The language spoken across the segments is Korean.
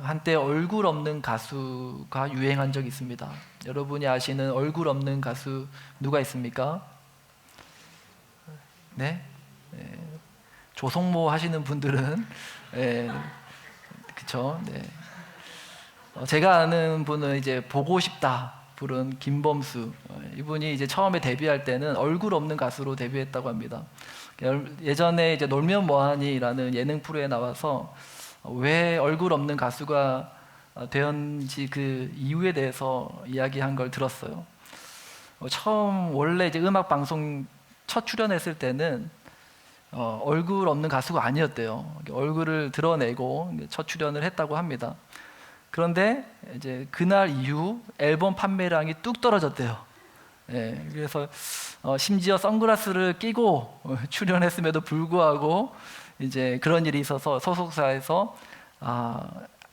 한때 얼굴 없는 가수가 유행한 적이 있습니다. 여러분이 아시는 얼굴 없는 가수 누가 있습니까? 네? 조성모 하시는 분들은 그쵸? 네. 제가 아는 분은 이제 보고 싶다 부른 김범수. 이분이 이제 처음에 데뷔할 때는 얼굴 없는 가수로 데뷔했다고 합니다. 예전에 이제 놀면 뭐하니라는 예능 프로에 나와서 왜 얼굴 없는 가수가 되었는지 그 이유에 대해서 이야기한 걸 들었어요. 처음 원래 이제 음악 방송 첫 출연했을 때는 얼굴 없는 가수가 아니었대요. 얼굴을 드러내고 첫 출연을 했다고 합니다. 그런데 이제 그날 이후 앨범 판매량이 뚝 떨어졌대요. 그래서 심지어 선글라스를 끼고 출연했음에도 불구하고 이제 그런 일이 있어서 소속사에서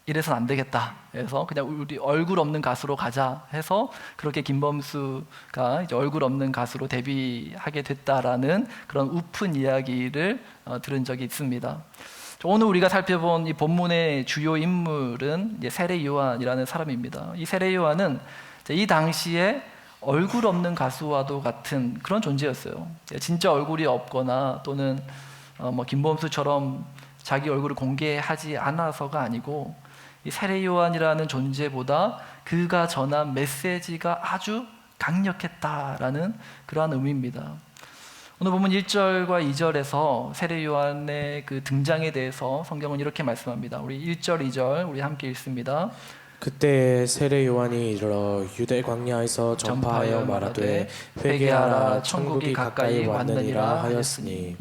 이래서는 안 되겠다 해서 그냥 우리 얼굴 없는 가수로 가자 해서 그렇게 김범수가 이제 얼굴 없는 가수로 데뷔하게 됐다라는 그런 우픈 이야기를 들은 적이 있습니다. 오늘 우리가 살펴본 이 본문의 주요 인물은 이제 세례 요한이라는 사람입니다. 이 세례 요한은 이 당시에 얼굴 없는 가수와도 같은 그런 존재였어요. 진짜 얼굴이 없거나 또는 김범수처럼 자기 얼굴을 공개하지 않아서가 아니고 이 세례 요한이라는 존재보다 그가 전한 메시지가 아주 강력했다라는 그러한 의미입니다. 오늘 보면 1절과 2절에서 세례 요한의 그 등장에 대해서 성경은 이렇게 말씀합니다. 우리 1절, 2절 우리 함께 읽습니다. 그때 세례 요한이 이르러 유대 광야에서 전파하여 말하되 회개하라 천국이 가까이 왔느니라 하였으니.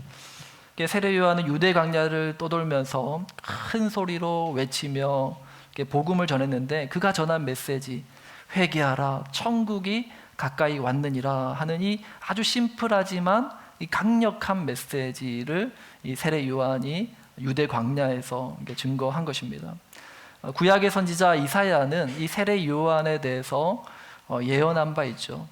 세례 요한은 유대 광야를 떠돌면서 큰 소리로 외치며 복음을 전했는데 그가 전한 메시지 회개하라 천국이 가까이 왔느니라 하는 이 아주 심플하지만 이 강력한 메시지를 이 세례 요한이 유대 광야에서 증거한 것입니다. 구약의 선지자 이사야는 이 세례 요한에 대해서 예언한 바 있죠.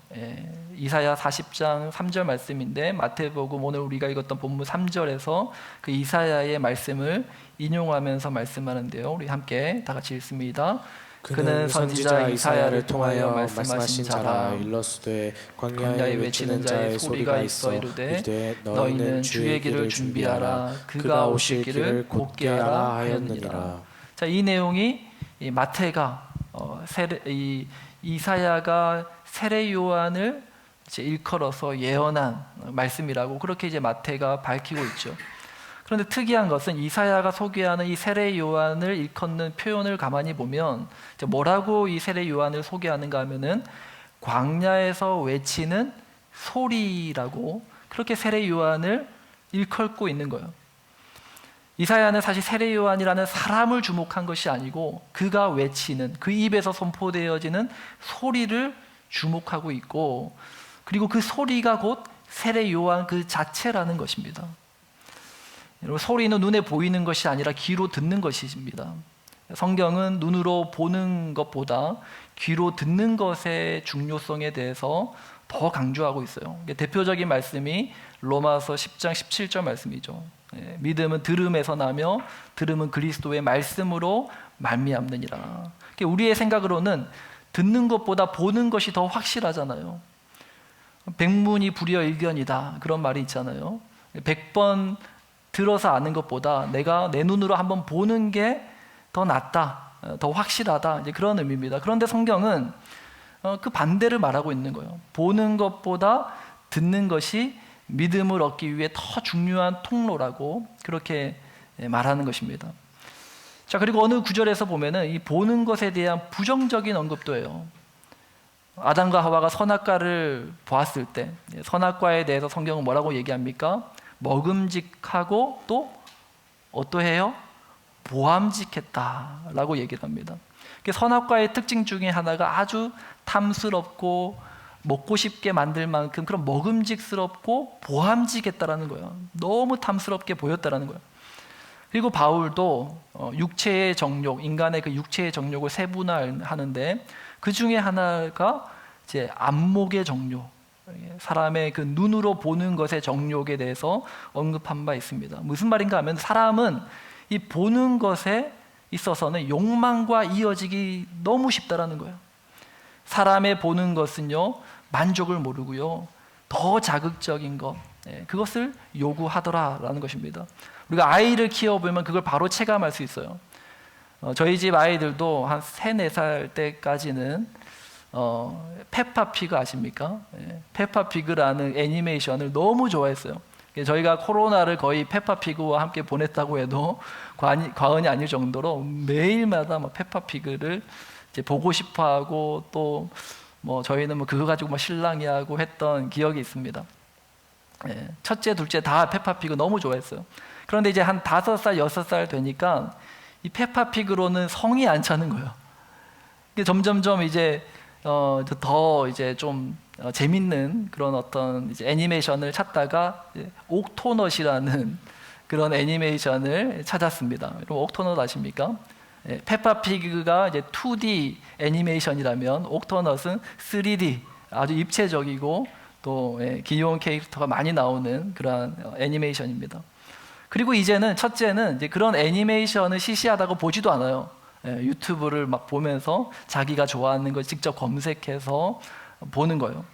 이사야 40장 3절 말씀인데 마태복음 오늘 우리가 읽었던 본문 3절에서 그 이사야의 말씀을 인용하면서 말씀하는데요. 우리 함께 다 같이 읽습니다. 그는 선지자 이사야를 통하여 말씀하신 자라. 일러스되 광야에 외치는 자의 소리가 있어 이르되 너희는 주의 길을 준비하라 그가 오실 길을 곧게 하라 하였느니라. 자, 이 내용이 이 마태가 이사야가 세례 요한을 이제 일컬어서 예언한 말씀이라고 그렇게 이제 마태가 밝히고 있죠. 그런데 특이한 것은 이사야가 소개하는 이 세례 요한을 일컫는 표현을 가만히 보면 뭐라고 이 세례 요한을 소개하는가 하면은 광야에서 외치는 소리라고 그렇게 세례 요한을 일컬고 있는 거예요. 이사야는 사실 세례 요한이라는 사람을 주목한 것이 아니고 그가 외치는 그 입에서 선포되어지는 소리를 주목하고 있고 그리고 그 소리가 곧 세례 요한 그 자체라는 것입니다. 여러분, 소리는 눈에 보이는 것이 아니라 귀로 듣는 것입니다. 성경은 눈으로 보는 것보다 귀로 듣는 것의 중요성에 대해서 더 강조하고 있어요. 대표적인 말씀이 로마서 10장 17절 말씀이죠. 믿음은 들음에서 나며 들음은 그리스도의 말씀으로 말미암느니라. 우리의 생각으로는 듣는 것보다 보는 것이 더 확실하잖아요. 백문이 불여일견이다 그런 말이 있잖아요. 100번 들어서 아는 것보다 내가 내 눈으로 한번 보는 게 더 낫다, 더 확실하다 이제 그런 의미입니다. 그런데 성경은 그 반대를 말하고 있는 거예요. 보는 것보다 듣는 것이 믿음을 얻기 위해 더 중요한 통로라고 그렇게 말하는 것입니다. 자, 그리고 어느 구절에서 보면은 이 보는 것에 대한 부정적인 언급도 해요. 아담과 하와가 선악과를 보았을 때 선악과에 대해서 성경은 뭐라고 얘기합니까? 먹음직하고 또 어떠해요? 보암직했다라고 얘기를 합니다. 선악과의 특징 중에 하나가 아주 탐스럽고 먹고 싶게 만들 만큼 그런 먹음직스럽고 보암직했다라는 거예요. 너무 탐스럽게 보였다라는 거예요. 그리고 바울도 육체의 정욕, 인간의 그 육체의 정욕을 세분화하는데 그 중에 하나가 이제 안목의 정욕, 사람의 그 눈으로 보는 것의 정욕에 대해서 언급한 바 있습니다. 무슨 말인가 하면 사람은 이 보는 것에 있어서는 욕망과 이어지기 너무 쉽다라는 거예요. 사람의 보는 것은요, 만족을 모르고요, 더 자극적인 것, 그것을 요구하더라라는 것입니다. 우리가 아이를 키워보면 그걸 바로 체감할 수 있어요. 저희 집 아이들도 한 3, 4살 때까지는 페파피그 아십니까? 페파피그라는 애니메이션을 너무 좋아했어요. 저희가 코로나를 거의 페파피그와 함께 보냈다고 해도 과언이 아닐 정도로 매일마다 페파피그를 이제 보고 싶어하고, 또 저희는 그거 가지고 실랑이하고 했던 기억이 있습니다. 첫째, 둘째 다 페파피그 너무 좋아했어요. 그런데 이제 한 5살, 6살 되니까 이 페파피그로는 성이 안 차는 거예요. 점점점 이제 더 이제 좀 재밌는 그런 어떤 이제 애니메이션을 찾다가 옥토넛이라는 그런 애니메이션을 찾았습니다. 여러분 옥토넛 아십니까? 페파피그가 이제 2D 애니메이션이라면 옥토넛은 3D, 아주 입체적이고 또 귀여운 캐릭터가 많이 나오는 그런 애니메이션입니다. 그리고 이제는 첫째는 이제 그런 애니메이션을 시시하다고 보지도 않아요. 유튜브를 막 보면서 자기가 좋아하는 걸 직접 검색해서 보는 거예요.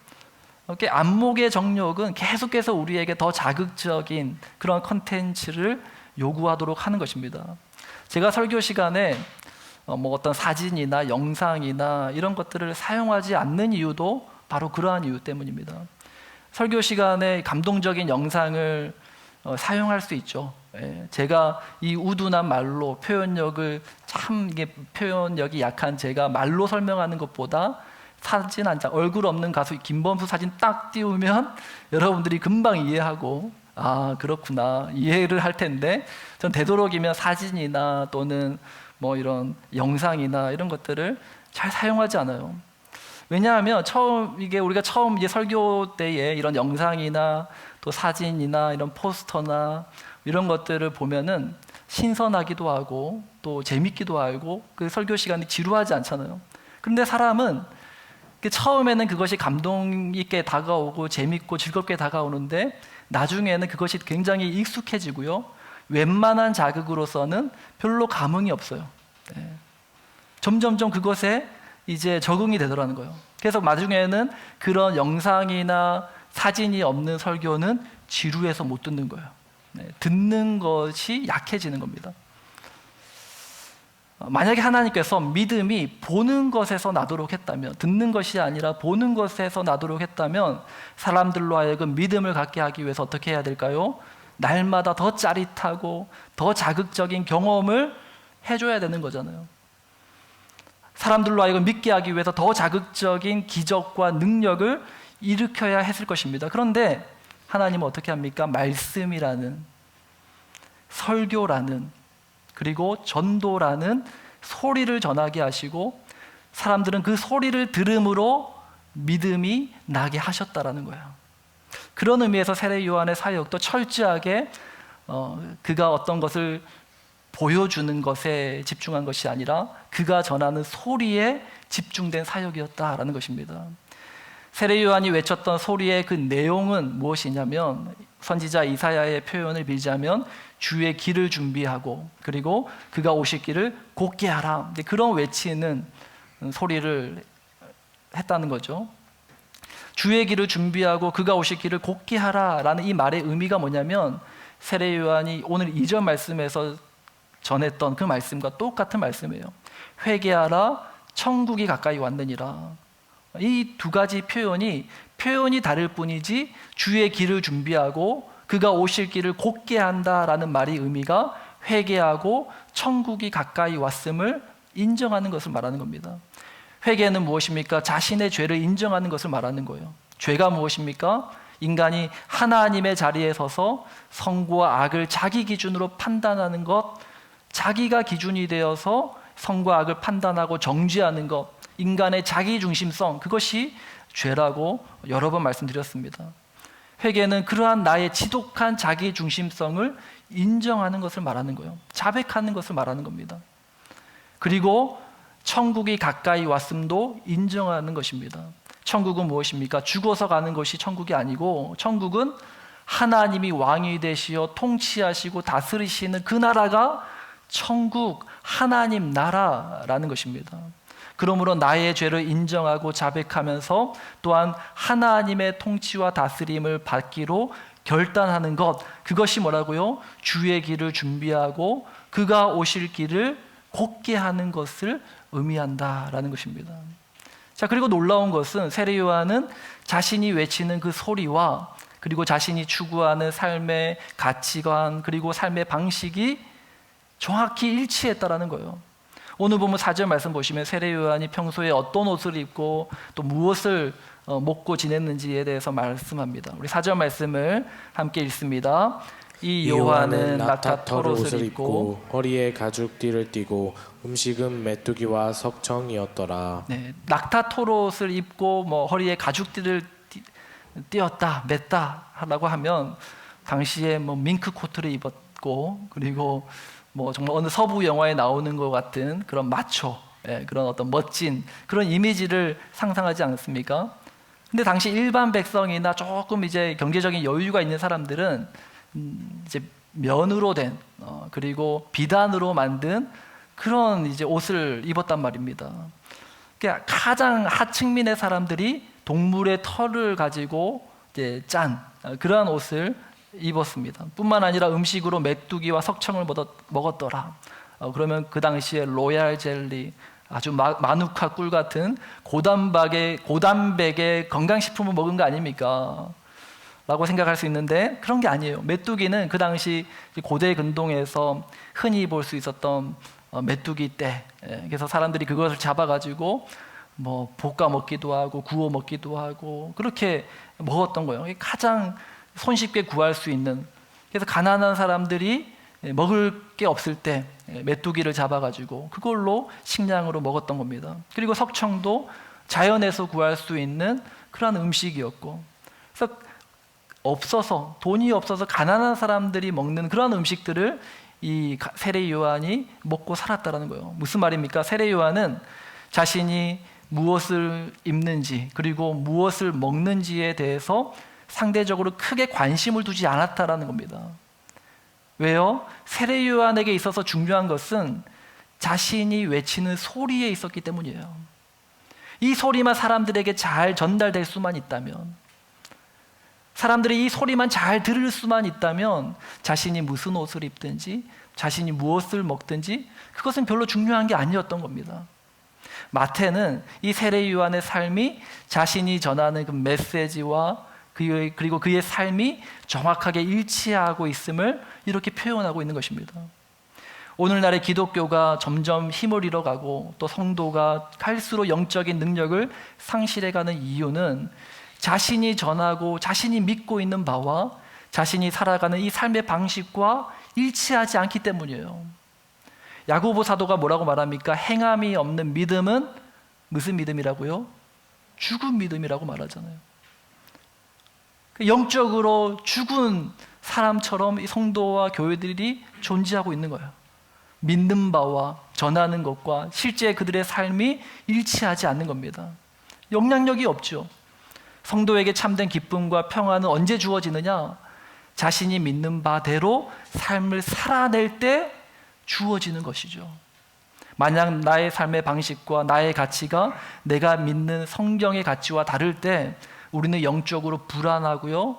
이렇게 안목의 정욕은 계속해서 우리에게 더 자극적인 그런 컨텐츠를 요구하도록 하는 것입니다. 제가 설교 시간에 어떤 사진이나 영상이나 이런 것들을 사용하지 않는 이유도 바로 그러한 이유 때문입니다. 설교 시간에 감동적인 영상을 사용할 수 있죠. 제가 이 우둔한 말로 표현력이 약한 제가 말로 설명하는 것보다 사진 한 장, 얼굴 없는 가수 김범수 사진 딱 띄우면 여러분들이 금방 이해하고, 아 그렇구나, 이해를 할 텐데, 전 되도록이면 사진이나 또는 이런 영상이나 이런 것들을 잘 사용하지 않아요. 왜냐하면 우리가 처음 이제 설교 때에 이런 영상이나 또 사진이나 이런 포스터나 이런 것들을 보면은 신선하기도 하고 또 재밌기도 하고 그 설교 시간이 지루하지 않잖아요. 그런데 사람은 처음에는 그것이 감동 있게 다가오고 재밌고 즐겁게 다가오는데 나중에는 그것이 굉장히 익숙해지고요, 웬만한 자극으로서는 별로 감흥이 없어요. 점점점 그것에 이제 적응이 되더라는 거예요. 그래서 나중에는 그런 영상이나 사진이 없는 설교는 지루해서 못 듣는 거예요. 듣는 것이 약해지는 겁니다. 만약에 하나님께서 믿음이 보는 것에서 나도록 했다면, 듣는 것이 아니라 보는 것에서 나도록 했다면, 사람들로 하여금 믿음을 갖게 하기 위해서 어떻게 해야 될까요? 날마다 더 짜릿하고 더 자극적인 경험을 해줘야 되는 거잖아요. 사람들로 하여금 믿게 하기 위해서 더 자극적인 기적과 능력을 일으켜야 했을 것입니다. 그런데 하나님은 어떻게 합니까? 말씀이라는, 설교라는, 그리고 전도라는 소리를 전하게 하시고, 사람들은 그 소리를 들음으로 믿음이 나게 하셨다라는 거예요. 그런 의미에서 세례 요한의 사역도 철저하게 그가 어떤 것을 보여주는 것에 집중한 것이 아니라 그가 전하는 소리에 집중된 사역이었다라는 것입니다. 세례 요한이 외쳤던 소리의 그 내용은 무엇이냐면, 선지자 이사야의 표현을 빌자면 주의 길을 준비하고 그리고 그가 오실 길을 곧게 하라, 그런 외치는 소리를 했다는 거죠. 주의 길을 준비하고 그가 오실 길을 곧게 하라라는 이 말의 의미가 뭐냐면, 세례 요한이 오늘 2절 말씀에서 전했던 그 말씀과 똑같은 말씀이에요. 회개하라, 천국이 가까이 왔느니라. 이 두 가지 표현이 다를 뿐이지, 주의 길을 준비하고 그가 오실 길을 곧게 한다라는 말의 의미가 회개하고 천국이 가까이 왔음을 인정하는 것을 말하는 겁니다. 회개는 무엇입니까? 자신의 죄를 인정하는 것을 말하는 거예요. 죄가 무엇입니까? 인간이 하나님의 자리에 서서 선과 악을 자기 기준으로 판단하는 것, 자기가 기준이 되어서 선과 악을 판단하고 정죄하는 것, 인간의 자기중심성, 그것이 죄라고 여러 번 말씀드렸습니다. 회개는 그러한 나의 지독한 자기중심성을 인정하는 것을 말하는 거예요. 자백하는 것을 말하는 겁니다. 그리고 천국이 가까이 왔음도 인정하는 것입니다. 천국은 무엇입니까? 죽어서 가는 것이 천국이 아니고, 천국은 하나님이 왕이 되시어 통치하시고 다스리시는 그 나라가 천국, 하나님 나라라는 것입니다. 그러므로 나의 죄를 인정하고 자백하면서 또한 하나님의 통치와 다스림을 받기로 결단하는 것, 그것이 뭐라고요? 주의 길을 준비하고 그가 오실 길을 곧게 하는 것을 의미한다라는 것입니다. 자, 그리고 놀라운 것은 세례 요한은 자신이 외치는 그 소리와 그리고 자신이 추구하는 삶의 가치관 그리고 삶의 방식이 정확히 일치했다라는 거예요. 오늘 보면 4절 말씀 보시면 세례 요한이 평소에 어떤 옷을 입고 또 무엇을 먹고 지냈는지에 대해서 말씀합니다. 우리 4절 말씀을 함께 읽습니다. 이 요한은 낙타털 옷을 입고 허리에 가죽띠를 띠고 음식은 메뚜기와 석청이었더라. 네, 낙타털 옷을 입고 허리에 가죽띠를 띄었다, 맸다라고 하면 당시에 밍크 코트를 입었고 그리고 정말 어느 서부 영화에 나오는 것 같은 그런 마초, 그런 어떤 멋진 그런 이미지를 상상하지 않습니까? 근데 당시 일반 백성이나 조금 이제 경제적인 여유가 있는 사람들은 이제 면으로 된 그리고 비단으로 만든 그런 이제 옷을 입었단 말입니다. 그러니까 가장 하층민의 사람들이 동물의 털을 가지고 이제 짠 그러한 옷을 입었습니다. 뿐만 아니라 음식으로 메뚜기와 석청을 먹었더라. 그러면 그 당시에 로얄 젤리, 아주 마누카 꿀 같은 고단백의 건강식품을 먹은 거 아닙니까? 라고 생각할 수 있는데 그런 게 아니에요. 메뚜기는 그 당시 고대 근동에서 흔히 볼 수 있었던 메뚜기 떼. 그래서 사람들이 그것을 잡아가지고 볶아 먹기도 하고 구워 먹기도 하고 그렇게 먹었던 거예요. 가장 손쉽게 구할 수 있는. 그래서 가난한 사람들이 먹을 게 없을 때 메뚜기를 잡아가지고 그걸로 식량으로 먹었던 겁니다. 그리고 석청도 자연에서 구할 수 있는 그런 음식이었고, 그래서 돈이 없어서 가난한 사람들이 먹는 그런 음식들을 이 세례 요한이 먹고 살았다라는 거예요. 무슨 말입니까? 세례 요한은 자신이 무엇을 입는지 그리고 무엇을 먹는지에 대해서 상대적으로 크게 관심을 두지 않았다라는 겁니다. 왜요? 세례 요한에게 있어서 중요한 것은 자신이 외치는 소리에 있었기 때문이에요. 이 소리만 사람들에게 잘 전달될 수만 있다면, 사람들이 이 소리만 잘 들을 수만 있다면 자신이 무슨 옷을 입든지 자신이 무엇을 먹든지 그것은 별로 중요한 게 아니었던 겁니다. 마태는 이 세례 요한의 삶이 자신이 전하는 그 메시지와 그리고 그의 삶이 정확하게 일치하고 있음을 이렇게 표현하고 있는 것입니다. 오늘날의 기독교가 점점 힘을 잃어가고 또 성도가 갈수록 영적인 능력을 상실해가는 이유는 자신이 전하고 자신이 믿고 있는 바와 자신이 살아가는 이 삶의 방식과 일치하지 않기 때문이에요. 야고보 사도가 뭐라고 말합니까? 행함이 없는 믿음은 무슨 믿음이라고요? 죽은 믿음이라고 말하잖아요. 영적으로 죽은 사람처럼 이 성도와 교회들이 존재하고 있는 거예요. 믿는 바와 전하는 것과 실제 그들의 삶이 일치하지 않는 겁니다. 영향력이 없죠. 성도에게 참된 기쁨과 평안은 언제 주어지느냐? 자신이 믿는 바대로 삶을 살아낼 때 주어지는 것이죠. 만약 나의 삶의 방식과 나의 가치가 내가 믿는 성경의 가치와 다를 때 우리는 영적으로 불안하고요,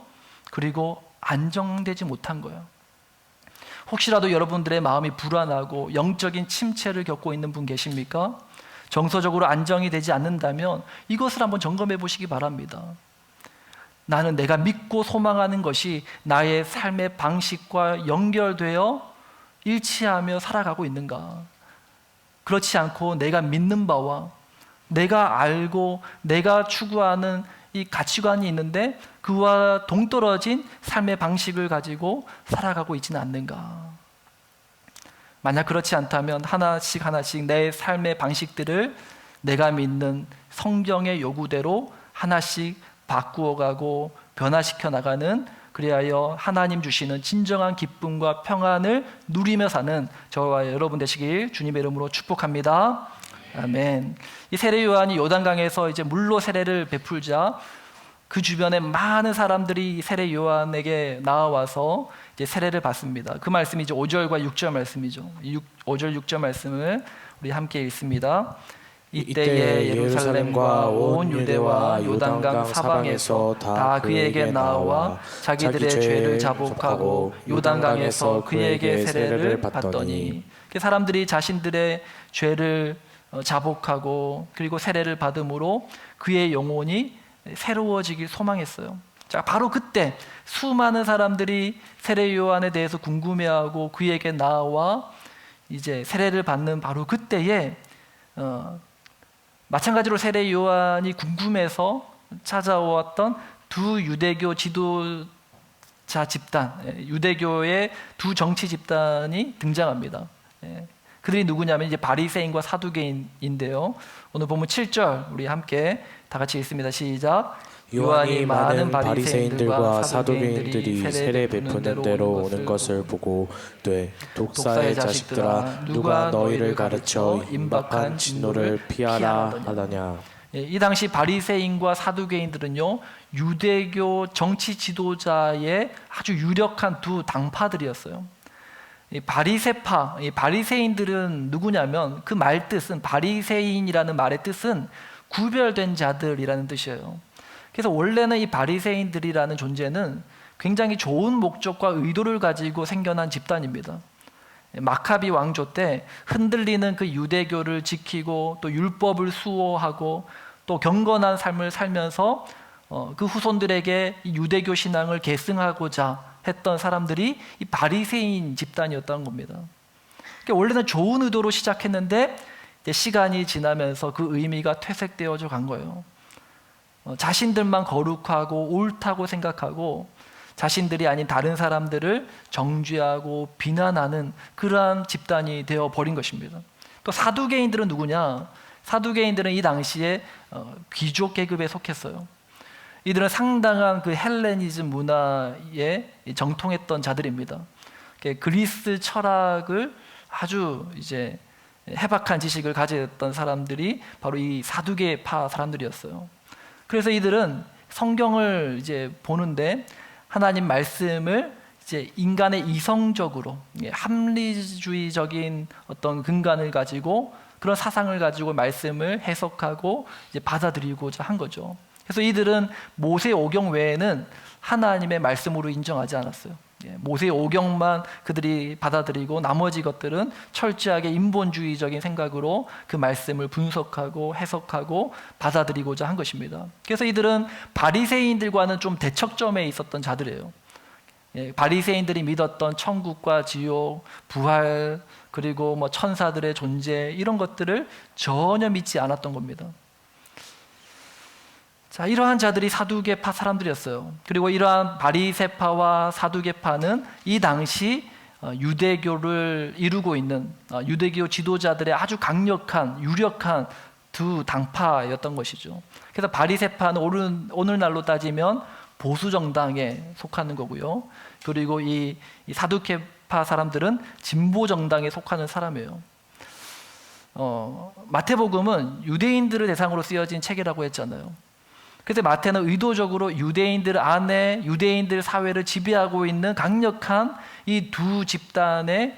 그리고 안정되지 못한 거예요. 혹시라도 여러분들의 마음이 불안하고 영적인 침체를 겪고 있는 분 계십니까? 정서적으로 안정이 되지 않는다면 이것을 한번 점검해 보시기 바랍니다. 나는 내가 믿고 소망하는 것이 나의 삶의 방식과 연결되어 일치하며 살아가고 있는가? 그렇지 않고 내가 믿는 바와 내가 알고 내가 추구하는 이 가치관이 있는데 그와 동떨어진 삶의 방식을 가지고 살아가고 있지는 않는가? 만약 그렇지 않다면 하나씩 내 삶의 방식들을 내가 믿는 성경의 요구대로 하나씩 바꾸어가고 변화시켜 나가는, 그리하여 하나님 주시는 진정한 기쁨과 평안을 누리며 사는 저와 여러분 되시길 주님의 이름으로 축복합니다. 아멘. 이 세례 요한이 요단강에서 이제 물로 세례를 베풀자 그 주변에 많은 사람들이 세례 요한에게 나와서 이제 세례를 받습니다. 그 말씀이 이제 5절과 6절 말씀이죠. 5절 6절 말씀을 우리 함께 읽습니다. 이때에 예루살렘과 온 유대와 요단강 사방에서 다 그에게 나와 자기들의 죄를 자복하고 요단강에서 그에게 세례를 받더니, 사람들이 자신들의 죄를 자복하고 그리고 세례를 받음으로 그의 영혼이 새로워지길 소망했어요. 자, 바로 그때 수많은 사람들이 세례 요한에 대해서 궁금해하고 그에게 나와 이제 세례를 받는 바로 그때에 마찬가지로 세례 요한이 궁금해서 찾아왔던 두 유대교 지도자 집단, 유대교의 두 정치 집단이 등장합니다. 그들이 누구냐면 이제 바리새인과 사두개인인데요. 오늘 본문 7절 우리 함께 다 같이 읽습니다. 시작. 요한이 많은 바리새인들과 사두개인들이 세례 베푸는 데로 오는 것을 보고 되 독사의 자식들아 누가 너희를 가르쳐 임박한 진노를 피하라 하더냐. 이 당시 바리새인과 사두개인들은요, 유대교 정치 지도자의 아주 유력한 두 당파들이었어요. 이 바리새파, 이 바리새인들은 누구냐면 그 말 뜻은, 바리새인이라는 말의 뜻은 구별된 자들이라는 뜻이에요. 그래서 원래는 이 바리새인들이라는 존재는 굉장히 좋은 목적과 의도를 가지고 생겨난 집단입니다. 마카비 왕조 때 흔들리는 그 유대교를 지키고 또 율법을 수호하고 또 경건한 삶을 살면서 그 후손들에게 이 유대교 신앙을 계승하고자 했던 사람들이 이 바리새인 집단이었다는 겁니다. 그러니까 원래는 좋은 의도로 시작했는데 이제 시간이 지나면서 그 의미가 퇴색되어져 간 거예요. 자신들만 거룩하고 옳다고 생각하고 자신들이 아닌 다른 사람들을 정죄하고 비난하는 그러한 집단이 되어버린 것입니다. 또 사두개인들은 누구냐? 사두개인들은 이 당시에 귀족 계급에 속했어요. 이들은 상당한 그 헬레니즘 문화에 정통했던 자들입니다. 그리스 철학을 아주 이제 해박한 지식을 가졌던 사람들이 바로 이 사두개파 사람들이었어요. 그래서 이들은 성경을 이제 보는데 하나님 말씀을 이제 인간의 이성적으로 합리주의적인 어떤 근간을 가지고 그런 사상을 가지고 말씀을 해석하고 이제 받아들이고자 한 거죠. 그래서 이들은 모세 오경 외에는 하나님의 말씀으로 인정하지 않았어요. 모세 오경만 그들이 받아들이고 나머지 것들은 철저하게 인본주의적인 생각으로 그 말씀을 분석하고 해석하고 받아들이고자 한 것입니다. 그래서 이들은 바리새인들과는 좀 대척점에 있었던 자들이에요. 바리새인들이 믿었던 천국과 지옥, 부활, 그리고 뭐 천사들의 존재, 이런 것들을 전혀 믿지 않았던 겁니다. 자, 이러한 자들이 사두개파 사람들이었어요. 그리고 이러한 바리새파와 사두개파는 이 당시 유대교를 이루고 있는 유대교 지도자들의 아주 강력한 유력한 두 당파였던 것이죠. 그래서 바리새파는 오늘날로 따지면 보수 정당에 속하는 거고요. 그리고 이 사두개파 사람들은 진보 정당에 속하는 사람이에요. 마태복음은 유대인들을 대상으로 쓰여진 책이라고 했잖아요. 그래서 마태는 의도적으로 유대인들 안에 유대인들 사회를 지배하고 있는 강력한 이 두 집단의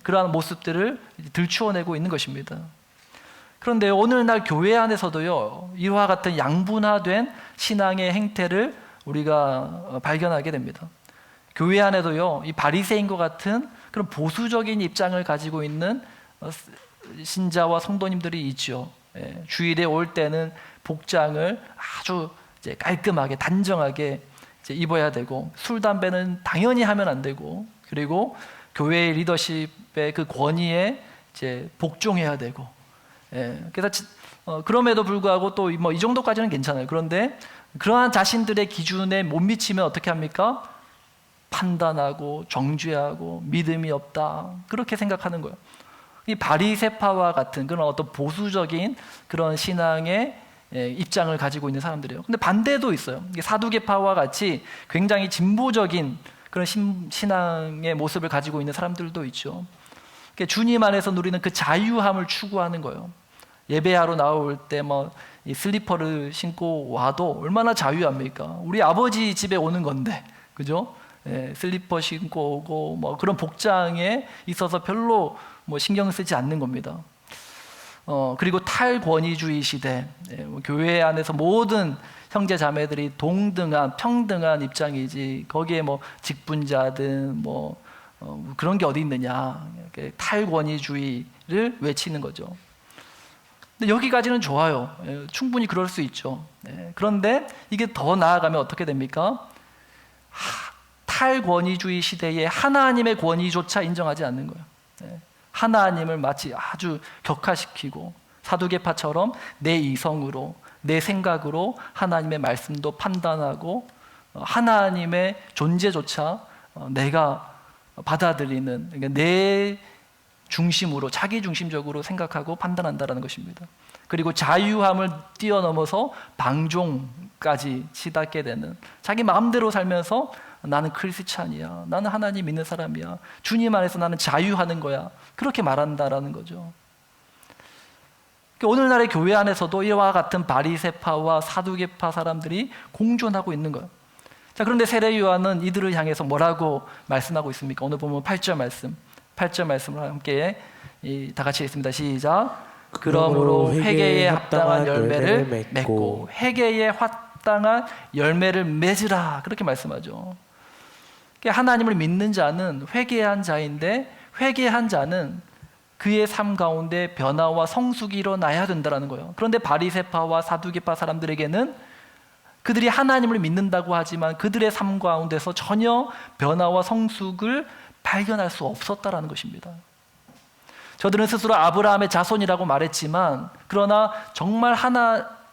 그러한 모습들을 들추어내고 있는 것입니다. 그런데 오늘날 교회 안에서도요, 이와 같은 양분화된 신앙의 행태를 우리가 발견하게 됩니다. 교회 안에도요, 이 바리새인과 같은 그런 보수적인 입장을 가지고 있는 신자와 성도님들이 있죠. 주일에 올 때는 복장을 아주 이제 깔끔하게 단정하게 이제 입어야 되고, 술 담배는 당연히 하면 안 되고, 그리고 교회의 리더십의 그 권위에 이제 복종해야 되고, 그래서 그럼에도 불구하고 또 뭐 이 정도까지는 괜찮아요. 그런데 그러한 자신들의 기준에 못 미치면 어떻게 합니까? 판단하고 정죄하고 믿음이 없다, 그렇게 생각하는 거예요. 이 바리새파와 같은 그런 어떤 보수적인 그런 신앙의 입장을 가지고 있는 사람들이에요. 근데 반대도 있어요. 사두개파와 같이 굉장히 진보적인 그런 신앙의 모습을 가지고 있는 사람들도 있죠. 주님 안에서 누리는 그 자유함을 추구하는 거예요. 예배하러 나올 때 뭐 이 슬리퍼를 신고 와도 얼마나 자유합니까? 우리 아버지 집에 오는 건데, 그죠? 예, 슬리퍼 신고 오고 뭐 그런 복장에 있어서 별로 뭐 신경 쓰지 않는 겁니다. 그리고 탈권위주의 시대, 예, 뭐 교회 안에서 모든 형제 자매들이 동등한 평등한 입장이지 거기에 뭐 직분자든 뭐 그런 게 어디 있느냐, 이렇게 탈권위주의를 외치는 거죠. 근데 여기까지는 좋아요. 예, 충분히 그럴 수 있죠. 예, 그런데 이게 더 나아가면 어떻게 됩니까? 탈권위주의 시대에 하나님의 권위조차 인정하지 않는 거예요. 예, 하나님을 마치 아주 격화시키고 사두개파처럼 내 이성으로 내 생각으로 하나님의 말씀도 판단하고 하나님의 존재조차 내가 받아들이는, 그러니까 내 중심으로 자기 중심적으로 생각하고 판단한다는 것입니다. 그리고 자유함을 뛰어넘어서 방종까지 치닫게 되는, 자기 마음대로 살면서 나는 크리스찬이야, 나는 하나님 믿는 사람이야, 주님 안에서 나는 자유하는 거야, 그렇게 말한다라는 거죠. 오늘날의 교회 안에서도 이와 같은 바리새파와 사두개파 사람들이 공존하고 있는 거예요. 자, 그런데 세례 요한은 이들을 향해서 뭐라고 말씀하고 있습니까? 오늘 보면 8절 말씀, 8절 말씀을 함께 다 같이 읽습니다. 시작. 그러므로 회개에 합당한 열매를 맺고 회개에 합당한 열매를 맺으라, 그렇게 말씀하죠. 하나님을 믿는 자는 회개한 자인데, 회개한 자는 그의 삶 가운데 변화와 성숙이 일어나야 된다는 거예요. 그런데 바리새파와 사두개파 사람들에게는 그들이 하나님을 믿는다고 하지만 그들의 삶 가운데서 전혀 변화와 성숙을 발견할 수 없었다는 것입니다. 저들은 스스로 아브라함의 자손이라고 말했지만, 그러나 정말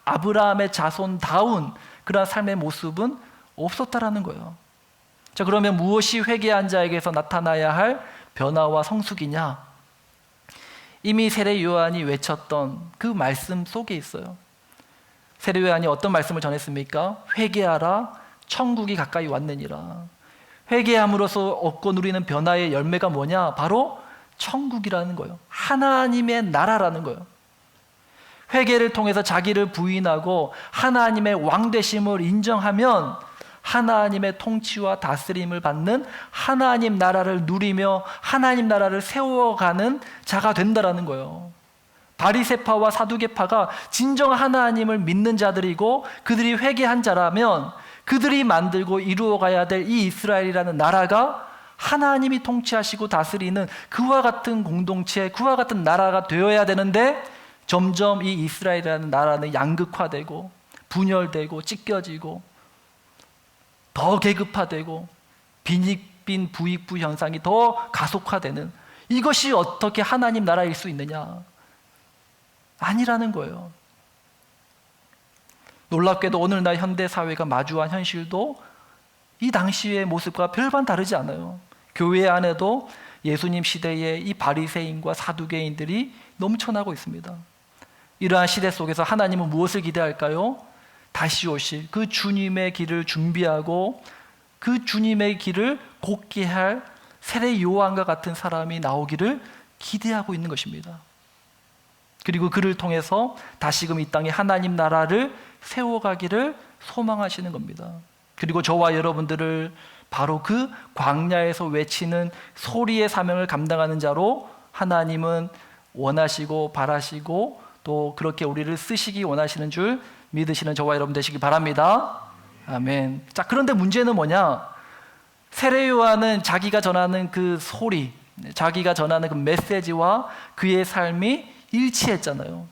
아브라함의 자손다운 그런 삶의 모습은 없었다는 거예요. 자, 그러면 무엇이 회개한 자에게서 나타나야 할 변화와 성숙이냐? 이미 세례 요한이 외쳤던 그 말씀 속에 있어요. 세례 요한이 어떤 말씀을 전했습니까? 회개하라, 천국이 가까이 왔느니라. 회개함으로써 얻고 누리는 변화의 열매가 뭐냐? 바로 천국이라는 거예요. 하나님의 나라라는 거예요. 회개를 통해서 자기를 부인하고 하나님의 왕되심을 인정하면 하나님의 통치와 다스림을 받는 하나님 나라를 누리며 하나님 나라를 세워가는 자가 된다라는 거예요. 바리새파와 사두개파가 진정 하나님을 믿는 자들이고 그들이 회개한 자라면 그들이 만들고 이루어가야 될 이 이스라엘이라는 나라가 하나님이 통치하시고 다스리는 그와 같은 공동체, 그와 같은 나라가 되어야 되는데, 점점 이 이스라엘이라는 나라는 양극화되고 분열되고 찢겨지고 더 계급화되고 빈익빈 부익부 현상이 더 가속화되는, 이것이 어떻게 하나님 나라일 수 있느냐? 아니라는 거예요. 놀랍게도 오늘날 현대사회가 마주한 현실도 이 당시의 모습과 별반 다르지 않아요. 교회 안에도 예수님 시대에 이 바리새인과 사두개인들이 넘쳐나고 있습니다. 이러한 시대 속에서 하나님은 무엇을 기대할까요? 다시 오실 그 주님의 길을 준비하고 그 주님의 길을 곧게 할 세례 요한과 같은 사람이 나오기를 기대하고 있는 것입니다. 그리고 그를 통해서 다시금 이 땅에 하나님 나라를 세워가기를 소망하시는 겁니다. 그리고 저와 여러분들을 바로 그 광야에서 외치는 소리의 사명을 감당하는 자로 하나님은 원하시고 바라시고 또 그렇게 우리를 쓰시기 원하시는 줄 믿으시는 저와 여러분 되시기 바랍니다. 아멘. 자, 그런데 문제는 뭐냐? 세례 요한은 자기가 전하는 그 소리, 자기가 전하는 그 메시지와 그의 삶이 일치했잖아요.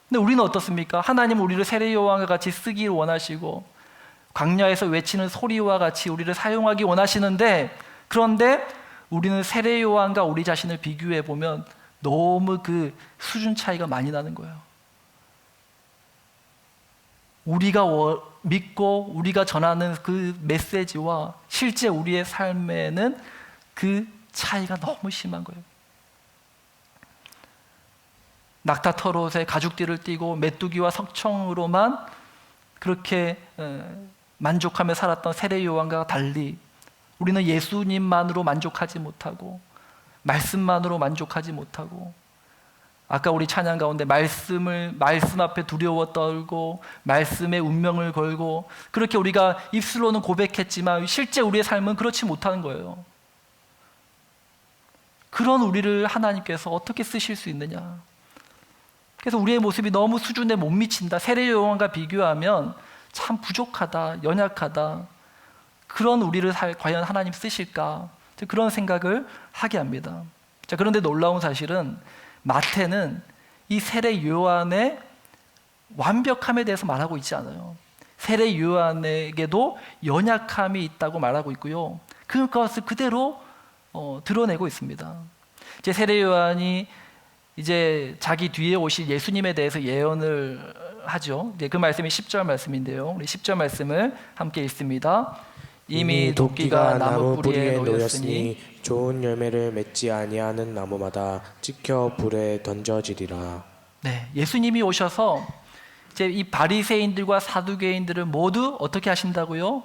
근데 우리는 어떻습니까? 하나님은 우리를 세례 요한과 같이 쓰기 원하시고 광야에서 외치는 소리와 같이 우리를 사용하기 원하시는데, 그런데 우리는 세례 요한과 우리 자신을 비교해 보면 너무 그 수준 차이가 많이 나는 거예요. 우리가 믿고 우리가 전하는 그 메시지와 실제 우리의 삶에는 그 차이가 너무 심한 거예요. 낙타털옷에 가죽띠를 띠고 메뚜기와 석청으로만 그렇게 만족하며 살았던 세례 요한과 달리 우리는 예수님만으로 만족하지 못하고 말씀만으로 만족하지 못하고 아까 우리 찬양 가운데 말씀 앞에 두려워 떨고 말씀의 운명을 걸고 그렇게 우리가 입술로는 고백했지만 실제 우리의 삶은 그렇지 못하는 거예요. 그런 우리를 하나님께서 어떻게 쓰실 수 있느냐? 그래서 우리의 모습이 너무 수준에 못 미친다. 세례 요한과 비교하면 참 부족하다, 연약하다. 그런 우리를 과연 하나님 쓰실까? 그런 생각을 하게 합니다. 자, 그런데 놀라운 사실은 마태는 이 세례 요한의 완벽함에 대해서 말하고 있지 않아요. 세례 요한에게도 연약함이 있다고 말하고 있고요. 그것을 그대로 드러내고 있습니다. 이제 세례 요한이 이제 자기 뒤에 오실 예수님에 대해서 예언을 하죠. 이제 그 말씀이 10절 말씀인데요. 우리 10절 말씀을 함께 읽습니다. 이미 도끼가 나무 뿌리에 놓였으니 좋은 열매를 맺지 아니하는 나무마다 찍혀 불에 던져지리라. 네, 예수님이 오셔서 이제 이 바리새인들과 사두개인들을 모두 어떻게 하신다고요?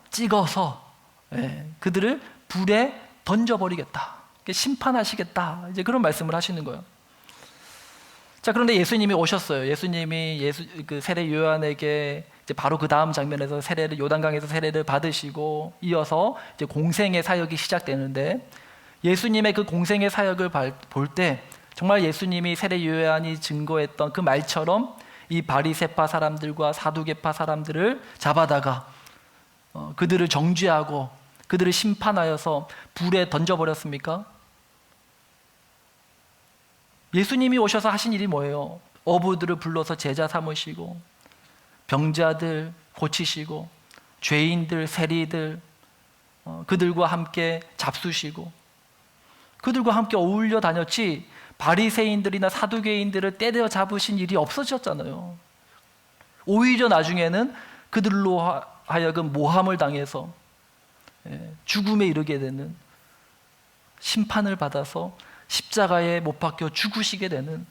찍어서 그들을 불에 던져버리겠다. 심판하시겠다. 이제 그런 말씀을 하시는 거예요. 자, 그런데 예수님이 오셨어요. 예수님이 그 세례 요한에게 이제 바로 그 다음 장면에서 요단강에서 세례를 받으시고 이어서 이제 공생의 사역이 시작되는데 예수님의 그 공생의 사역을 볼 때 정말 예수님이 세례 요한이 증거했던 그 말처럼 이 바리새파 사람들과 사두개파 사람들을 잡아다가 그들을 정죄하고 그들을 심판하여서 불에 던져버렸습니까? 예수님이 오셔서 하신 일이 뭐예요? 어부들을 불러서 제자 삼으시고 병자들 고치시고 죄인들, 세리들 그들과 함께 잡수시고 그들과 함께 어울려 다녔지 바리새인들이나 사두개인들을 때려 잡으신 일이 없어졌잖아요. 오히려 나중에는 그들로 하여금 모함을 당해서 죽음에 이르게 되는 심판을 받아서 십자가에 못 박혀 죽으시게 되는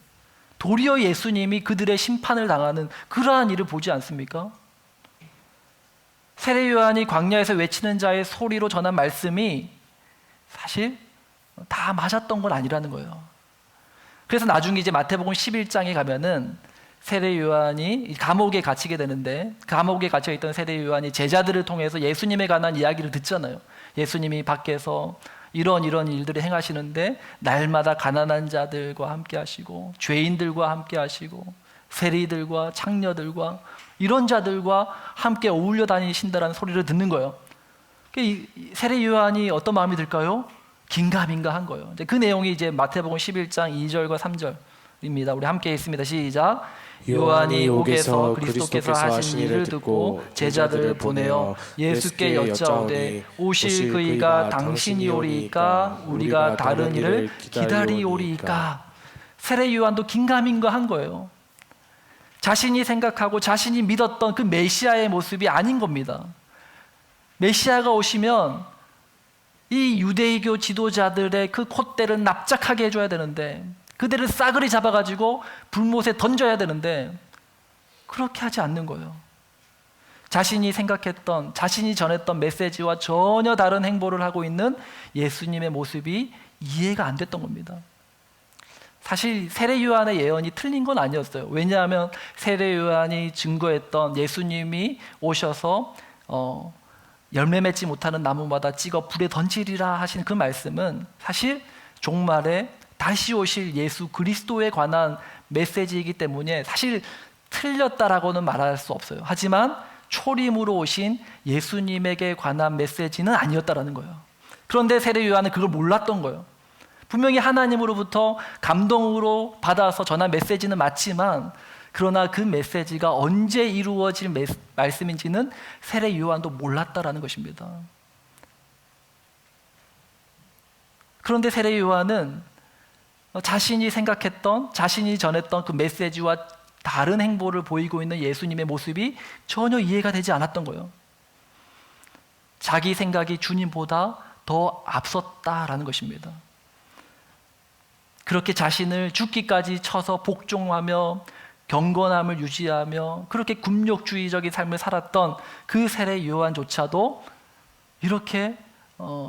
도리어 예수님이 그들의 심판을 당하는 그러한 일을 보지 않습니까? 세례 요한이 광야에서 외치는 자의 소리로 전한 말씀이 사실 다 맞았던 건 아니라는 거예요. 그래서 나중에 이제 마태복음 11장에 가면은 세례 요한이 감옥에 갇히게 되는데 감옥에 갇혀 있던 세례 요한이 제자들을 통해서 예수님에 관한 이야기를 듣잖아요. 예수님이 밖에서 이런 일들을 행하시는데 날마다 가난한 자들과 함께 하시고 죄인들과 함께 하시고 세리들과 창녀들과 이런 자들과 함께 어울려 다니신다라는 소리를 듣는 거예요. 세례 요한이 어떤 마음이 들까요? 긴가민가한 거예요. 그 내용이 이제 마태복음 11장 2절과 3절입니다. 우리 함께 읽습니다. 시작. 요한이 옥에서 그리스도께서 하신 일을 듣고 제자들을 보내어 예수께 여짜오되 오실 그이가 당신이오리이까 우리가 다른 일을 기다리오리이까. 세례 요한도 긴가민가한 거예요. 자신이 생각하고 자신이 믿었던 그 메시아의 모습이 아닌 겁니다. 메시아가 오시면 이 유대교 지도자들의 그 콧대를 납작하게 해줘야 되는데 그들을 싸그리 잡아가지고 불못에 던져야 되는데 그렇게 하지 않는 거예요. 자신이 생각했던, 자신이 전했던 메시지와 전혀 다른 행보를 하고 있는 예수님의 모습이 이해가 안 됐던 겁니다. 사실 세례 요한의 예언이 틀린 건 아니었어요. 왜냐하면 세례 요한이 증거했던 예수님이 오셔서 열매 맺지 못하는 나무마다 찍어 불에 던지리라 하신 그 말씀은 사실 종말에 다시 오실 예수 그리스도에 관한 메시지이기 때문에 사실 틀렸다라고는 말할 수 없어요. 하지만 초림으로 오신 예수님에게 관한 메시지는 아니었다라는 거예요. 그런데 세례 요한은 그걸 몰랐던 거예요. 분명히 하나님으로부터 감동으로 받아서 전한 메시지는 맞지만 그러나 그 메시지가 언제 이루어질 말씀인지는 세례 요한도 몰랐다라는 것입니다. 그런데 세례 요한은 자신이 생각했던, 자신이 전했던 그 메시지와 다른 행보를 보이고 있는 예수님의 모습이 전혀 이해가 되지 않았던 거예요. 자기 생각이 주님보다 더 앞섰다라는 것입니다. 그렇게 자신을 죽기까지 쳐서 복종하며 경건함을 유지하며 그렇게 굴욕주의적인 삶을 살았던 그 세례 요한조차도 이렇게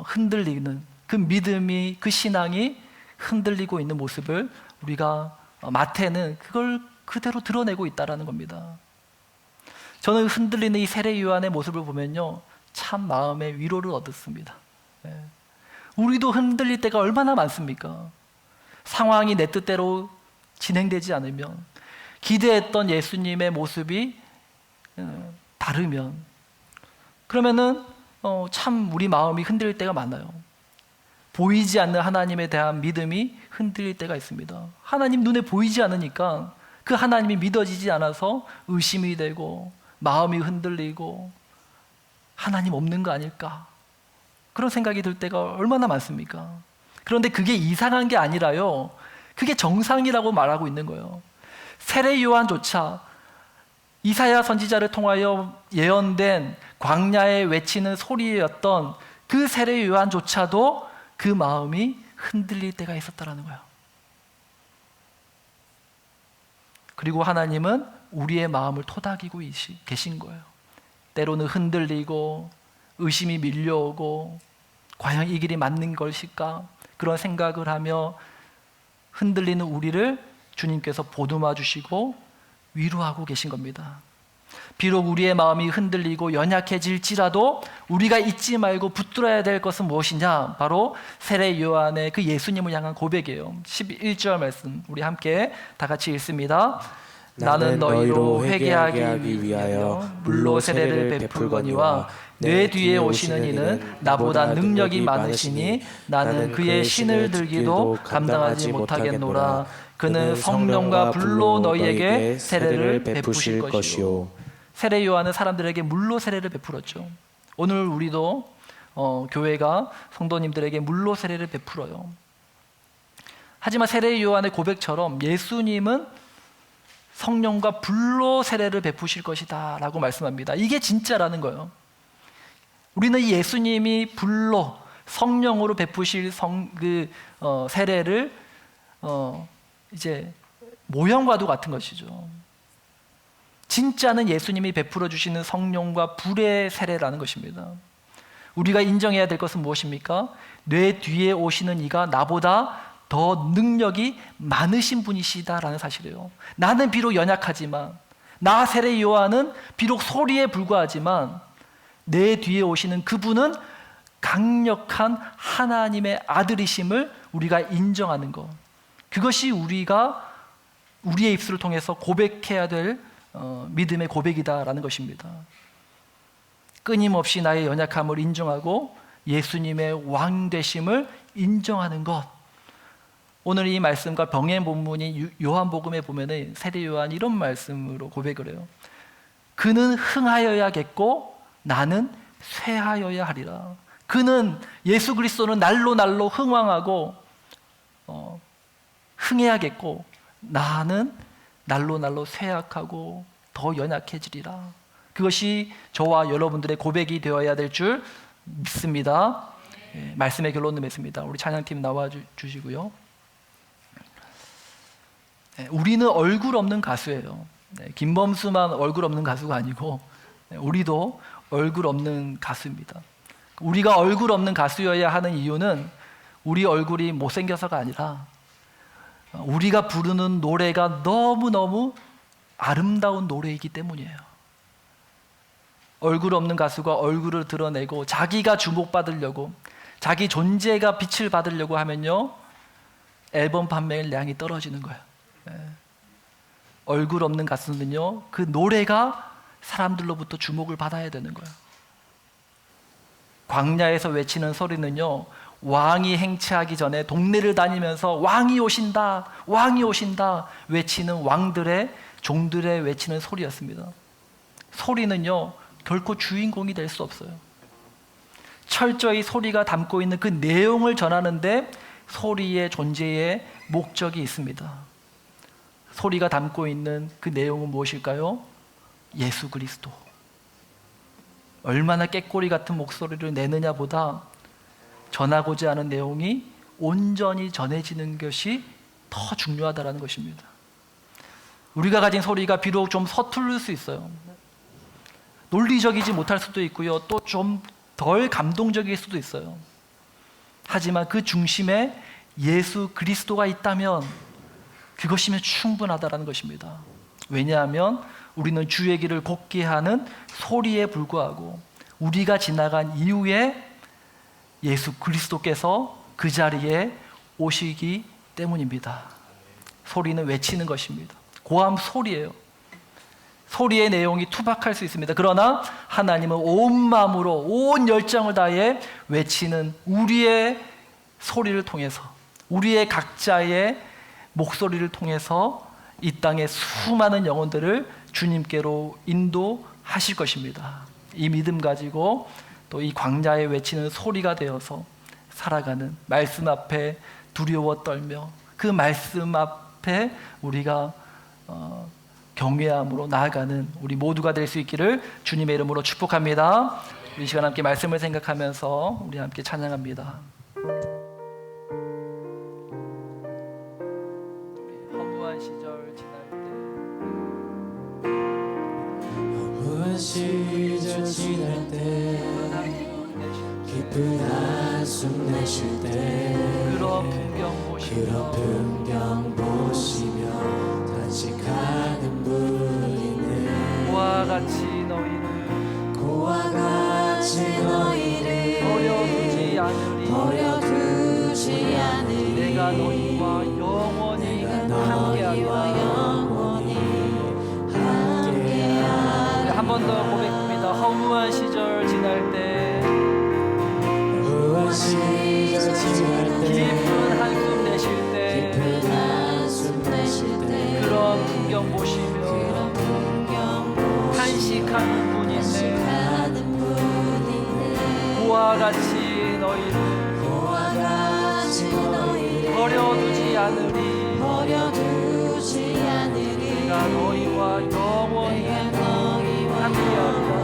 흔들리는 그 믿음이, 그 신앙이 흔들리고 있는 모습을 우리가 마태는 그걸 그대로 드러내고 있다라는 겁니다. 저는 흔들리는 이 세례 요한의 모습을 보면요, 참 마음의 위로를 얻었습니다. 우리도 흔들릴 때가 얼마나 많습니까? 상황이 내 뜻대로 진행되지 않으면, 기대했던 예수님의 모습이 다르면, 그러면은 참 우리 마음이 흔들릴 때가 많아요. 보이지 않는 하나님에 대한 믿음이 흔들릴 때가 있습니다. 하나님 눈에 보이지 않으니까 그 하나님이 믿어지지 않아서 의심이 되고 마음이 흔들리고 하나님 없는 거 아닐까, 그런 생각이 들 때가 얼마나 많습니까? 그런데 그게 이상한 게 아니라요, 그게 정상이라고 말하고 있는 거예요. 세례 요한조차 이사야 선지자를 통하여 예언된 광야에 외치는 소리였던 그 세례 요한조차도 그 마음이 흔들릴 때가 있었다라는 거예요. 그리고 하나님은 우리의 마음을 토닥이고 계신 거예요. 때로는 흔들리고 의심이 밀려오고 과연 이 길이 맞는 것일까, 그런 생각을 하며 흔들리는 우리를 주님께서 보듬어 주시고 위로하고 계신 겁니다. 비록 우리의 마음이 흔들리고 연약해질지라도 우리가 잊지 말고 붙들어야 될 것은 무엇이냐, 바로 세례 요한의 그 예수님을 향한 고백이에요. 11절 말씀 우리 함께 다 같이 읽습니다. 나는 너희로 회개하게 하기 위하여 물로 세례를 베풀거니와 내 뒤에 오시는 이는 나보다 능력이 많으시니 나는 그의 신을 들기도 감당하지 못하겠노라. 그는 성령과 불로 너희에게 세례를 베푸실 것이요. 세례 요한은 사람들에게 물로 세례를 베풀었죠. 오늘 우리도 교회가 성도님들에게 물로 세례를 베풀어요. 하지만 세례 요한의 고백처럼 예수님은 성령과 불로 세례를 베푸실 것이다 라고 말씀합니다. 이게 진짜라는 거예요. 우리는 이 예수님이 불로 성령으로 베푸실 세례를 이제 모형과도 같은 것이죠. 진짜는 예수님이 베풀어 주시는 성령과 불의 세례라는 것입니다. 우리가 인정해야 될 것은 무엇입니까? 내 뒤에 오시는 이가 나보다 더 능력이 많으신 분이시다라는 사실이에요. 나는 비록 연약하지만, 나 세례 요한은 비록 소리에 불과하지만 내 뒤에 오시는 그분은 강력한 하나님의 아들이심을 우리가 인정하는 것, 그것이 우리가 우리의 입술을 통해서 고백해야 될 믿음의 고백이다라는 것입니다. 끊임없이 나의 연약함을 인정하고 예수님의 왕 되심을 인정하는 것. 오늘 이 말씀과 병행 본문이 요한복음에 보면은 세례 요한이 이런 말씀으로 고백을 해요. 그는 흥하여야겠고 나는 쇠하여야 하리라. 그는, 예수 그리스도는 날로 날로 흥왕하고 흥해야겠고 나는 날로 날로 쇠약하고 더 연약해지리라. 그것이 저와 여러분들의 고백이 되어야 될 줄 믿습니다. 말씀의 결론을 맺습니다. 우리 찬양팀 나와 주시고요. 우리는 얼굴 없는 가수예요. 김범수만 얼굴 없는 가수가 아니고 우리도 얼굴 없는 가수입니다. 우리가 얼굴 없는 가수여야 하는 이유는 우리 얼굴이 못생겨서가 아니라 우리가 부르는 노래가 너무너무 아름다운 노래이기 때문이에요. 얼굴 없는 가수가 얼굴을 드러내고 자기가 주목받으려고, 자기 존재가 빛을 받으려고 하면요, 앨범 판매량이 떨어지는 거예요. 얼굴 없는 가수는요, 그 노래가 사람들로부터 주목을 받아야 되는 거예요. 광야에서 외치는 소리는요, 왕이 행차하기 전에 동네를 다니면서 왕이 오신다, 왕이 오신다 외치는 왕들의, 종들의 외치는 소리였습니다. 소리는요, 결코 주인공이 될 수 없어요. 철저히 소리가 담고 있는 그 내용을 전하는데 소리의 존재의 목적이 있습니다. 소리가 담고 있는 그 내용은 무엇일까요? 예수 그리스도. 얼마나 깨꼬리 같은 목소리를 내느냐 보다 전하고자 하는 내용이 온전히 전해지는 것이 더 중요하다는 것입니다. 우리가 가진 소리가 비록 좀 서툴릴 수 있어요. 논리적이지 못할 수도 있고요, 또 좀 덜 감동적일 수도 있어요. 하지만 그 중심에 예수 그리스도가 있다면 그것이면 충분하다라는 것입니다. 왜냐하면 우리는 주의 길을 곱게 하는 소리에 불과하고 우리가 지나간 이후에 예수 그리스도께서 그 자리에 오시기 때문입니다. 소리는 외치는 것입니다. 고함 소리예요. 소리의 내용이 투박할 수 있습니다. 그러나 하나님은 온 마음으로 온 열정을 다해 외치는 우리의 소리를 통해서, 우리의 각자의 목소리를 통해서 이 땅의 수많은 영혼들을 주님께로 인도하실 것입니다. 이 믿음 가지고 또 이 광야에 외치는 소리가 되어서 살아가는, 말씀 앞에 두려워 떨며 그 말씀 앞에 우리가 경외함으로 나아가는 우리 모두가 될 수 있기를 주님의 이름으로 축복합니다. 이 시간 함께 말씀을 생각하면서 우리 함께 찬양합니다. 허무한 시절 지날 때, 허무한 시절 지날 때, 깊은 한숨 내쉴 때, 그런 풍경 보시며 단식하는 분이네. 고와 같이 너희를 버려두지 않으리. 내가 너희와 영원히 함께하리라. 한 번 더 고백합니다. 허무한 시절 지날 때, 깊은 한숨 내쉴 때, 그런 풍경 보시며 탄식하는 분이네. 고와 같이 너희를 버려두지 않으리. 내가 너희와 영원히 함께하리라.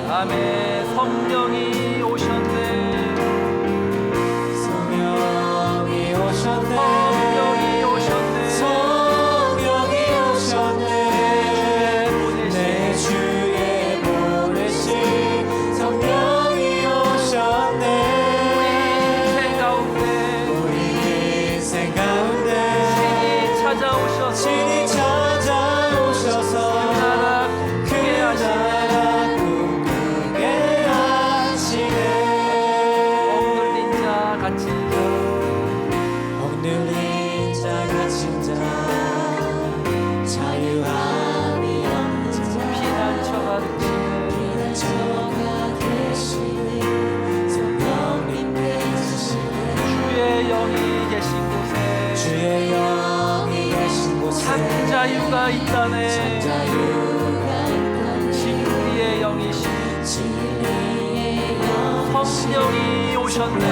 아멘. 성령이 오셨네. 성령이 오셨네. 내 주에 보내신 성령이 오셨네. 우리 인생 가운데 신이 찾아오셔서 그 나라 꿈꾸게 하시네. 억눌린 자 갇힌 자, 자유함이 없는 자, 피난처가 되시네. 성령님 계시네. 주의 영이 계신 곳에 참 자유가 있다네. 진리의 영이신 성령이 오셨네.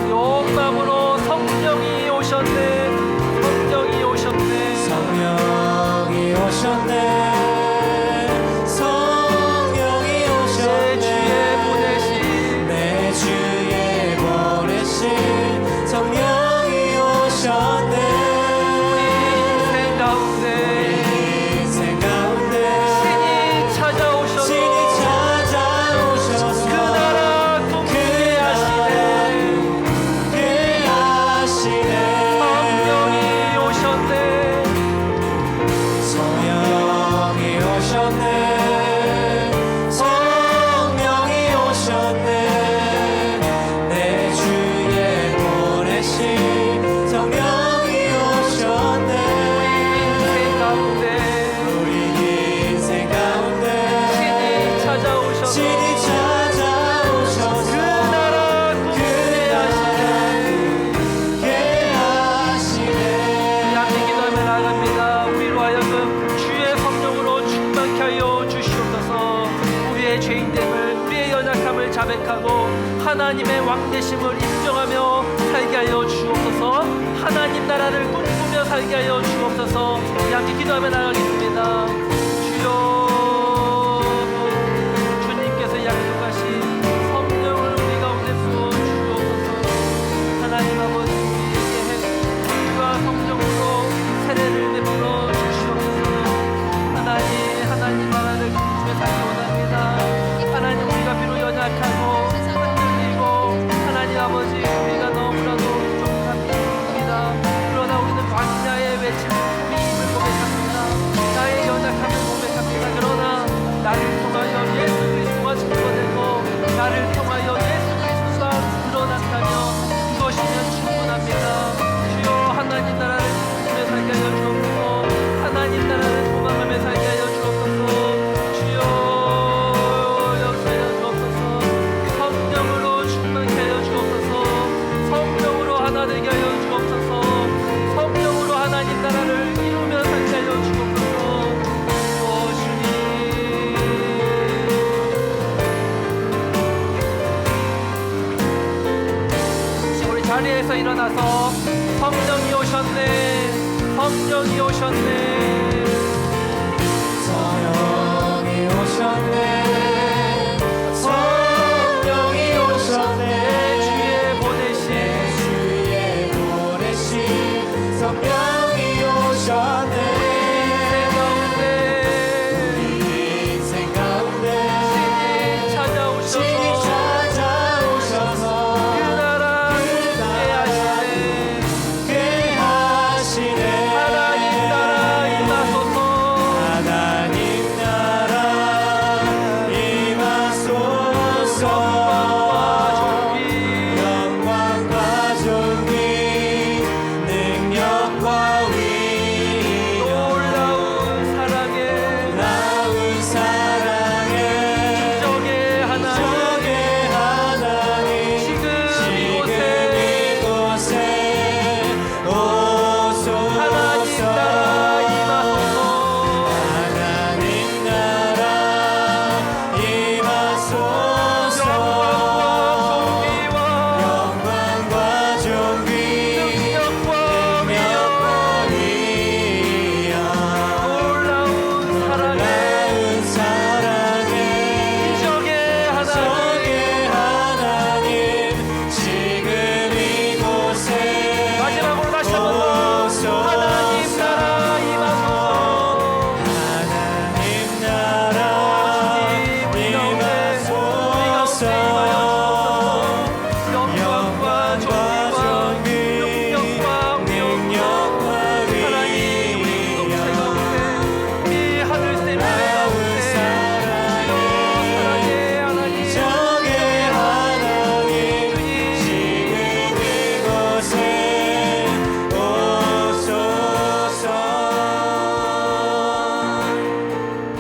용감으로 성령이 오셨네. 내 주에 보내신 성령이 오셨네. 우리 인생 가운데 신이 찾아오셔서 그 나라 꿈꾸게 하시네. 성령이 오셨네. 내 주에 보내신 성령이 오셨네. 우리 인생 가운데 신이 찾아오셔서 그 나라 꿈꾸게 하시네. 함께 기도하며 나아갑니다. 우리로 하여금 주의 성령으로 충만케 하여 주시옵소서. 우리의 죄인됨을, 우리의 연약함을 자백하고 하나님의 왕되심을 인정하며 살게 하여 주옵소서. 하나님 나라를 꿈꾸며 살게 하여 주옵소서. 함께 기도하며 나아가겠습니다. 주여, 주님께서 약속하신 성령을 우리 가운데 부어 주옵소서. 하나님 아버지, 우리에게 주와 성령으로 세례를 베풀어 주시옵소서. 하나님 나라를 꿈꾸며 살기 원합니다. 하나님, 우리가 비록 연약하고 흔들리고 하나님 아버지, 우리가 너무나도 부족합니다. 가운데서 성령이 오셨네. 성령이 오셨네. 성령이 오셨네. 성령이 오셨네. 주의 보내신 성령